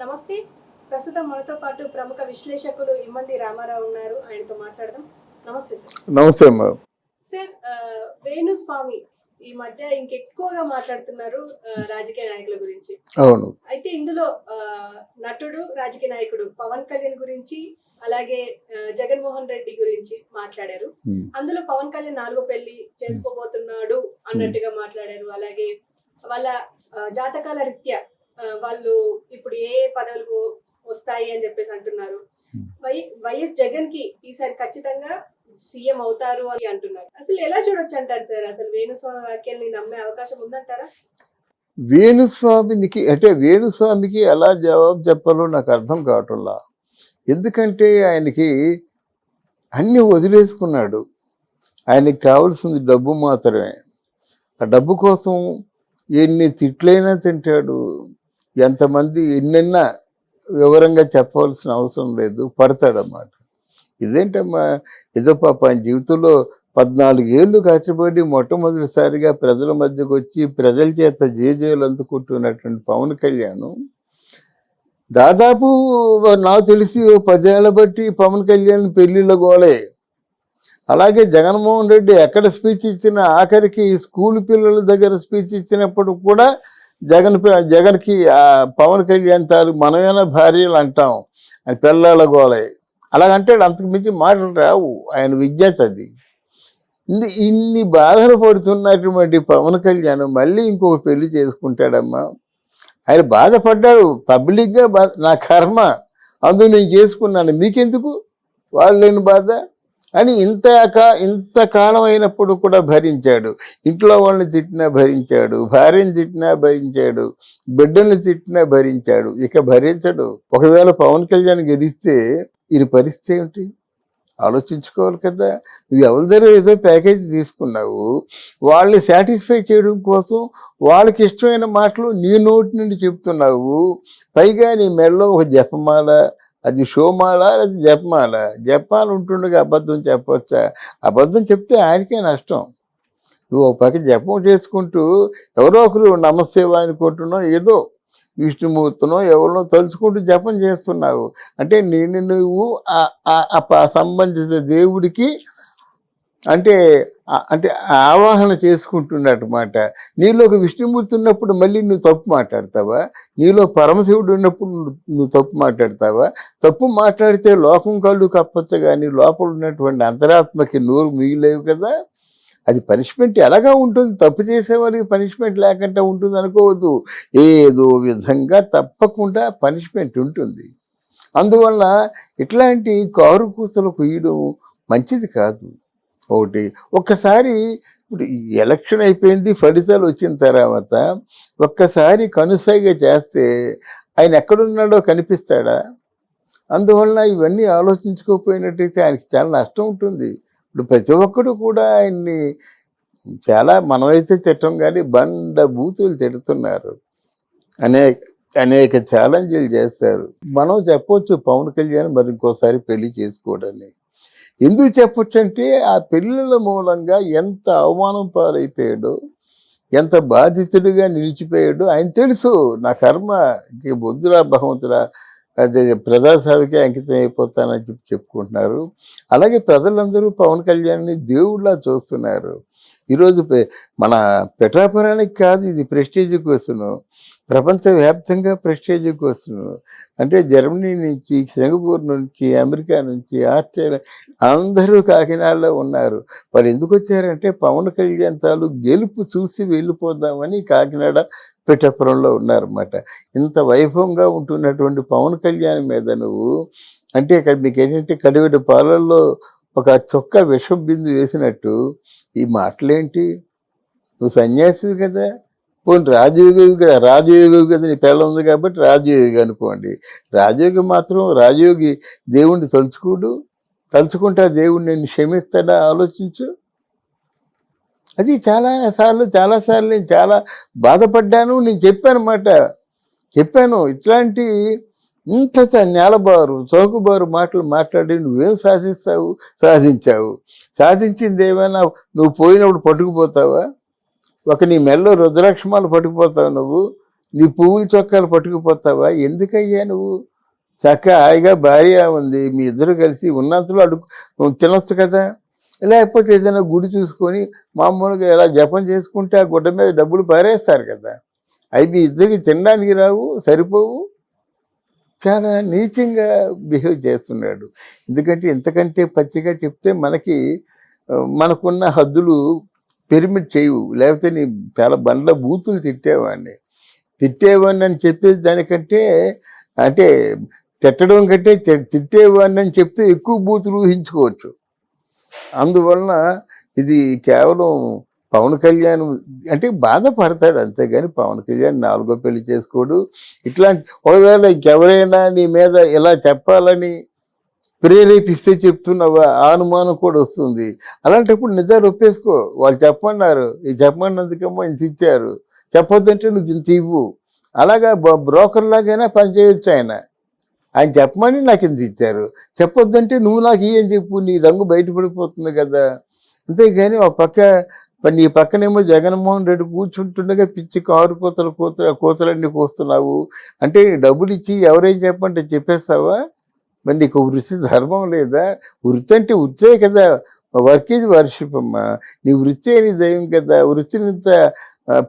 నమస్తే. ప్రస్తుతం మనతో పాటు ప్రముఖ విశ్లేషకులు ఇమ్మంది రామారావు ఉన్నారు. ఆయనతో మాట్లాడదాం. నమస్తే సార్. నమస్తే అమ్మా. సార్, వేణుస్వామి ఈ మధ్య ఇంకెక్కువగా మాట్లాడుతున్నారు రాజకీయ నాయకుల గురించి. అవును. అయితే ఇందులో నటుడు, రాజకీయ నాయకుడు పవన్ కళ్యాణ్ గురించి, అలాగే జగన్మోహన్ రెడ్డి గురించి మాట్లాడారు. అందులో పవన్ కళ్యాణ్ 4వ పెళ్లి చేసుకోబోతున్నాడు అన్నట్టుగా మాట్లాడారు. అలాగే వాళ్ళ జాతకాల రీత్యా వాళ్ళు ఇప్పుడు ఏ పదవులు వస్తాయి అని చెప్పేసి అంటున్నారు. వైఎస్ జగన్ కి ఈసారి ఖచ్చితంగా సీఎం అవుతారు అని అంటున్నారు. అసలు ఎలా చూడొచ్చు అంటారు సార్? అసలు వేణుస్వామి వ్యాఖ్యల్ని నమ్మే అవకాశం ఉందంటారా? వేణుస్వామికి ఎలా జవాబు చెప్పాలో నాకు అర్థం కావటంలా. ఎందుకంటే ఆయనకి అన్ని వదిలేసుకున్నాడు. ఆయనకి కావాల్సింది డబ్బు మాత్రమే. ఆ డబ్బు కోసం ఎన్ని తిట్లైనా తింటాడు. ఎంతమంది ఎన్నైనా వివరంగా చెప్పవలసిన అవసరం లేదు, పడతాడన్నమాట. ఇదేంటమ్మా, ఏదో పాప ఆయన జీవితంలో 14 ఏళ్ళు కష్టపడి మొట్టమొదటిసారిగా ప్రజల మధ్యకు వచ్చి ప్రజల చేత జేజేలు అందుకుంటున్నటువంటి పవన్ కళ్యాణ్ దాదాపు నాకు తెలిసి 10 ఏళ్ల బట్టి పవన్ కళ్యాణ్ పెళ్లిళ్ళ గోలే. అలాగే జగన్మోహన్ రెడ్డి ఎక్కడ స్పీచ్ ఇచ్చినా, ఆఖరికి స్కూల్ పిల్లల దగ్గర స్పీచ్ ఇచ్చినప్పుడు కూడా జగన్కి పవన్ కళ్యాణ్ మనమేనా భార్యలు అంటాం, అని పిల్లల గోలే. అలాగంటాడు. అంతకు మించి మాటలు రావు. ఆయన విజ్ఞత అది. ఇన్ని బాధలు పడుతున్నటువంటి పవన్ కళ్యాణ్ మళ్ళీ ఇంకొక పెళ్లి చేసుకుంటాడమ్మా. ఆయన బాధపడ్డాడు పబ్లిక్గా. నా కర్మ, అందుకు నేను చేసుకున్నాను, మీకెందుకు వాళ్ళు లేని బాధ అని ఇంతకాలం అయినప్పుడు కూడా భరించాడు. ఇంట్లో వాళ్ళని తిట్టినా భరించాడు, భార్యని తిట్టినా భరించాడు, బిడ్డల్ని తిట్టినా భరించాడు. ఇక భరించడు. ఒకవేళ పవన్ కళ్యాణ్ గెలిస్తే ఈయన పరిస్థితి ఏమిటి ఆలోచించుకోవాలి కదా. నువ్వు ఎవరి దగ్గర ఏదో ప్యాకేజీ తీసుకున్నావు, వాళ్ళని సాటిస్ఫై చేయడం కోసం వాళ్ళకి ఇష్టమైన మాటలు నీ నోటి నుండి చెప్తున్నావు. పైగా నీ మెడలో ఒక జపమాల, అది షోమాల, అది జపమాల. జపాలు ఉంటుండగా అబద్ధం చెప్పవచ్చా? అబద్ధం చెప్తే ఆయనకే నష్టం. నువ్వు ఒక పక్క జపం చేసుకుంటూ ఎవరో ఒకరు నమస్తేవ అనుకుంటున్నావు, ఏదో విష్ణుమూర్తినో ఎవరినో తలుచుకుంటూ జపం చేస్తున్నావు. అంటే నువ్వు సంబంధిత దేవుడికి అంటే ఆవాహన చేసుకుంటున్నమాట. నీలో ఒక విష్ణుమూర్తి ఉన్నప్పుడు మళ్ళీ నువ్వు తప్పు మాట్లాడతావా? నీలో పరమశివుడు ఉన్నప్పుడు నువ్వు తప్పు మాట్లాడతావా? తప్పు మాట్లాడితే లోకం కళ్ళు కప్పచ్చు, కానీ లోపల ఉన్నటువంటి అంతరాత్మకి నోరు మిగిలేవు కదా. అది పనిష్మెంట్ ఎలాగా ఉంటుంది? తప్పు చేసేవాడికి పనిష్మెంట్ లేకుండా ఉంటుంది అనుకోవద్దు. ఏదో విధంగా తప్పకుండా పనిష్మెంట్ ఉంటుంది. అందువల్ల ఇట్లాంటి కారు కూతలు కుయ్యడం మంచిది కాదు. ఒక్కసారి ఇప్పుడు ఎలక్షన్ అయిపోయింది, ఫలితాలు వచ్చిన తర్వాత ఒక్కసారి కనుసైగా చేస్తే ఆయన ఎక్కడున్నాడో కనిపిస్తాడా? అందువల్ల ఇవన్నీ ఆలోచించుకోకపోయినట్టయితే ఆయనకి చాలా నష్టం ఉంటుంది. ఇప్పుడు ప్రతి ఒక్కడు కూడా ఆయన్ని మనమైతే తిట్టం, కానీ బండ బూతులు తిడుతున్నారు. అనేక ఛాలెంజ్లు చేస్తారు. మనం చెప్పొచ్చు పవన్ కళ్యాణ్ మరి ఇంకోసారి పెళ్లి చేసుకోవడాన్ని. ఎందుకు చెప్పొచ్చు అంటే ఆ పెళ్ళిళ్ళ మూలంగా ఎంత అవమానం పాలైపోయాడో, ఎంత బాధితుడిగా నిలిచిపోయాడో ఆయన తెలుసు. నా కర్మ, ఇంక బొద్దురా భగవంతుడా, అదే ప్రజాసేవకే అంకితం అయిపోతానని చెప్పుకుంటున్నారు. అలాగే ప్రజలందరూ పవన్ కళ్యాణ్ని దేవుళ్ళ చూస్తున్నారు. ఈరోజు మన పిఠాపురానికి కాదు, ఇది ప్రెస్టేజ్ క్వశ్చన్, ప్రపంచవ్యాప్తంగా ప్రెస్టేజ్ క్వశ్చన్. అంటే జర్మనీ నుంచి, సింగపూర్ నుంచి, అమెరికా నుంచి, ఆస్ట్రేలియా అందరూ కాకినాడలో ఉన్నారు. వాళ్ళు ఎందుకు వచ్చారంటే పవన్ కళ్యాణ్ గెలుపు చూసి వెళ్ళిపోదామని కాకినాడ పిఠాపురంలో ఉన్నారన్నమాట. ఇంత వైభవంగా ఉంటున్నటువంటి పవన్ కళ్యాణ్ మీద నువ్వు అంటే ఇక్కడ మీకు ఏంటంటే కడివెడు పాలల్లో ఒక చొక్క విషం బిందు వేసినట్టు ఈ మాటలేంటి? నువ్వు సన్యాసివి కదా, పోనీ రాజయోగి కదా. రాజయోగి కదా, నీ పిల్ల ఉంది కాబట్టి రాజయోగి అనుకోండి. రాజయోగి మాత్రం రాజయోగి దేవుణ్ణి తలుచుకుంటా దేవుణ్ణి నేను క్షమిస్తాడా? ఆలోచించు. అది చాలాసార్లు నేను చాలా బాధపడ్డాను. నేను చెప్పాను ఇట్లాంటి ఇంత నేలబారు చౌకబారు మాటలు మాట్లాడి నువ్వేం సాధించావు? సాధించింది ఏమైనా నువ్వు పోయినప్పుడు పట్టుకుపోతావా? నీ మెల్లో రుద్రాక్షమాలు పట్టుకుపోతావు నువ్వు? నీ పువ్వుల చొక్కాలు పట్టుకుపోతావా? ఎందుకయ్యా నువ్వు? చక్కగా హాయిగా భార్య ఉంది, మీ ఇద్దరు కలిసి ఉన్నంతలో తినొచ్చు కదా. లేకపోతే ఏదైనా గుడి చూసుకొని మామూలుగా ఇలా జపం చేసుకుంటే ఆ గుడ్డ మీద డబ్బులు పారేస్తారు కదా. అవి మీ ఇద్దరికి తినడానికి రావు, సరిపోవు. చాలా నీచంగా బిహేవ్ చేస్తున్నాడు. ఎందుకంటే ఇంతకంటే పచ్చిగా చెప్తే మనకున్న హద్దులు పిరమిడ్ చేయవు. లేకపోతే నీ చాలా బండ్ల బూతులు తిట్టేవాడిని అని చెప్పేసి దానికంటే, అంటే తిట్టడం కంటే తిట్టేవాడిని అని చెప్తే ఎక్కువ బూతులు ఊహించుకోవచ్చు. అందువలన ఇది కేవలం పవన్ కళ్యాణ్ అంటే బాధపడతాడు అంతేగాని పవన్ కళ్యాణ్ 4వ పెళ్లి చేసుకోడు. ఇట్లాంటి ఒకవేళ ఇంకెవరైనా నీ మీద ఇలా చెప్పాలని ప్రేరేపిస్తే చెప్తున్నావా ఆ అనుమానం కూడా వస్తుంది. అలాంటప్పుడు నిజాలు ఒప్పేసుకో. వాళ్ళు చెప్పమన్నారు, ఈ చెప్పమన్నందుకేమో ఇంత ఇచ్చారు, చెప్పొద్దంటే నువ్వు ఇంత ఇవ్వు. అలాగా బ్రోకర్ లాగైనా పనిచేయొచ్చు ఆయన చెప్పమని నాకు ఇంత ఇచ్చారు, చెప్పొద్దంటే నువ్వు నాకు ఇయ్యని చెప్పు, నీ రంగు బయటపడిపోతుంది కదా. అంతేగాని ఒక పక్క నీ పక్కనేమో జగన్మోహన్ రెడ్డి కూర్చుంటుండగా పిచ్చి కారు కోతలన్నీ కోస్తున్నావు అంటే డబ్బులు ఇచ్చి ఎవరేం చెప్పంటే చెప్పేస్తావా? మరి నీకు వృత్తి ధర్మం లేదా? వృత్తి అంటే వృత్తే కదా, వర్క్ ఈజ్ వర్షిప్ అమ్మా. నీ వృత్తి అని దైవం కదా. వృత్తిని ఇంత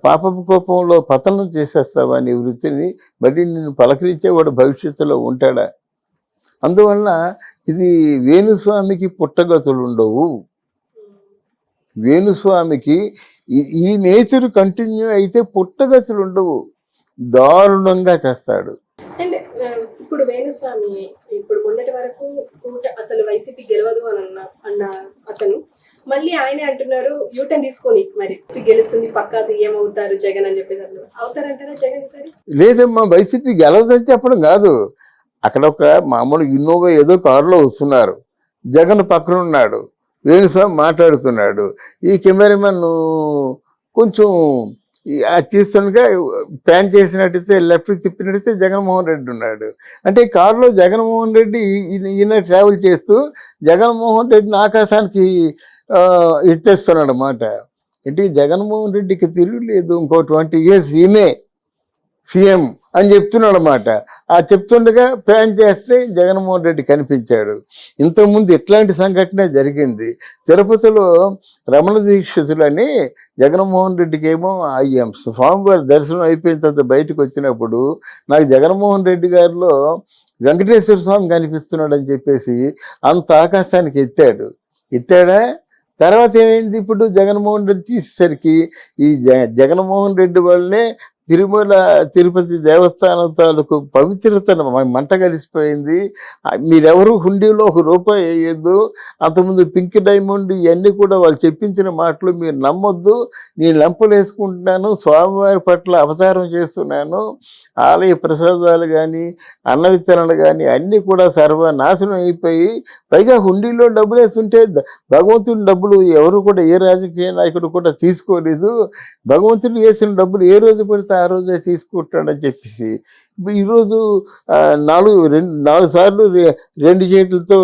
పాపపు కోపంలో పతనం చేసేస్తావా నీ వృత్తిని? మళ్ళీ నిన్ను పలకరించేవాడు భవిష్యత్తులో ఉంటాడా? అందువలన ఇది వేణుస్వామికి పుట్టగతులు ఉండవు. వేణుస్వామికి ఈ నేచర్ కంటిన్యూ అయితే పుట్టగతులు ఉండవు, దారుణంగా చేస్తాడు. అండ్ ఇప్పుడు వేణుస్వామి ఇప్పుడు మొన్నటి వరకు అసలు వైసీపీ గెలవదు అని అన్న అతను మళ్ళీ ఆయనే అంటున్నారు యూటర్న్ తీసుకొని మరి గెలుస్తుంది పక్కా సీఎం అవుతారు జగన్ అని చెప్పేసి అంటున్నారు. అవుతారంటారా జగన్ సరే? లేదమ్మా, వైసీపీ గెలవదని చెప్పడం కాదు. అక్కడ ఒక మామూలు ఇన్నోవా ఏదో కారులో వస్తున్నారు, జగన్ పక్కన ఉన్నాడు, వేణుస్వామి మాట్లాడుతున్నాడు. ఈ కెమెరామెన్ కొంచెం తీస్తుండగా ప్యాన్ చేసినట్టయితే లెఫ్ట్ తిప్పినట్టయితే జగన్మోహన్ రెడ్డి ఉన్నాడు. అంటే కారులో జగన్మోహన్ రెడ్డి ఈయన ట్రావెల్ చేస్తూ జగన్మోహన్ రెడ్డిని ఆకాశానికి ఎత్తేస్తున్నాడు అన్నమాట. అంటే జగన్మోహన్ రెడ్డికి తిరుగులేదు, ఇంకో 20 years ఈయనే సీఎం అని చెప్తున్నాడు అన్నమాట. ఆ చెప్తుండగా ప్యాన్ చేస్తే జగన్మోహన్ రెడ్డి కనిపించాడు. ఇంతకుముందు ఇట్లాంటి సంఘటన జరిగింది తిరుపతిలో. రమణ దీక్షితులని జగన్మోహన్ రెడ్డికి ఏమో స్వామివారి దర్శనం అయిపోయిన తర్వాత బయటకు వచ్చినప్పుడు నాకు జగన్మోహన్ రెడ్డి గారిలో వెంకటేశ్వర స్వామి కనిపిస్తున్నాడు అని చెప్పేసి అంత ఆకాశానికి ఎత్తాడా. తర్వాత ఏమైంది? ఇప్పుడు జగన్మోహన్ రెడ్డి తీసేసరికి ఈ జగన్మోహన్ రెడ్డి వల్లనే తిరుపతి దేవస్థానం తాలూకు పవిత్రతను మంట కలిసిపోయింది. మీరెవరు హుండీలో ₹1 వేయద్దు. అంతకుముందు పింక్ డైమండ్ ఇవన్నీ కూడా వాళ్ళు చెప్పించిన మాటలు మీరు నమ్మొద్దు. నేను లంపలేసుకుంటున్నాను, స్వామివారి పట్ల అవతారం చేస్తున్నాను, ఆలయ ప్రసాదాలు కానీ అన్న విత్తనాలు కానీ అన్నీ కూడా సర్వనాశనం అయిపోయి పైగా హుండీలో డబ్బులు వేస్తుంటే భగవంతుని డబ్బులు ఎవరు కూడా ఏ రాజకీయ నాయకుడు కూడా తీసుకోలేదు. భగవంతుడు వేసిన డబ్బులు ఏ రోజు పడితే ఆ రోజే తీసుకుంటాడని చెప్పేసి ఈరోజు 4 సార్లు 2 చేతులతో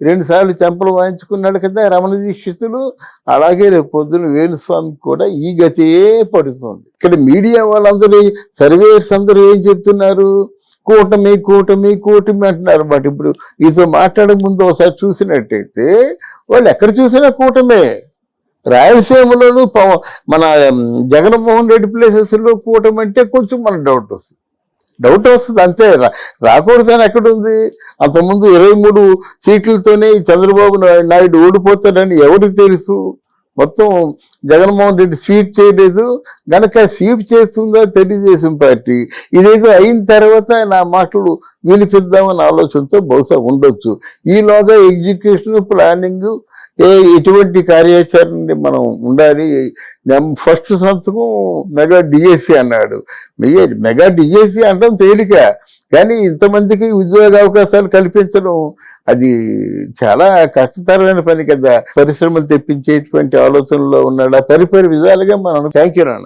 2 సార్లు చెంపలు వాయించుకున్నాడు కదా రమణ దీక్షితుడు. అలాగే రేపు పొద్దున వేణుస్వామికి కూడా ఈ గతే పడుతుంది. ఇక్కడ మీడియా వాళ్ళందరూ సర్వేయర్స్ అందరూ ఏం చెప్తున్నారు? కూటమి అంటున్నారు. బట్ ఇప్పుడు ఈతో మాట్లాడే ముందు ఒకసారి చూసినట్టయితే వాళ్ళు ఎక్కడ చూసినా కూటమే. రాయలసీమలోనూ మన జగన్మోహన్ రెడ్డి ప్లేసెస్లో కూటమి అంటే కొంచెం మనకు డౌట్ వస్తుంది అంతే. రాకూడదని ఎక్కడుంది? అంతకుముందు 23 సీట్లతోనే చంద్రబాబు నాయుడు ఓడిపోతాడని ఎవరికి తెలుసు? మొత్తం జగన్మోహన్ రెడ్డి స్వీప్ చేయలేదు గనక స్వీప్ చేస్తుందా తెలుగుదేశం పార్టీ. ఇదేదో అయిన తర్వాత నా మాటలు వినిపిద్దామన్న ఆలోచనతో బహుశా ఉండొచ్చు. ఈలోగా ఎగ్జిక్యూషన్ ప్లానింగ్ ఎటువంటి కార్యాచరణ మనం ఉండాలి. ఫస్ట్ సంతకం మెగా డిఎస్సి అన్నాడు. మెగా డిఎస్సి అనడం తేలిక, కానీ ఇంతమందికి ఉద్యోగ అవకాశాలు కల్పించడం అది చాలా కష్టతరమైన పని కదా. పరిశ్రమలు తెప్పించేటువంటి ఆలోచనలో ఉన్నాడు. పరిపరి విధాలుగా మనం థ్యాంక్ యూ నాన్న.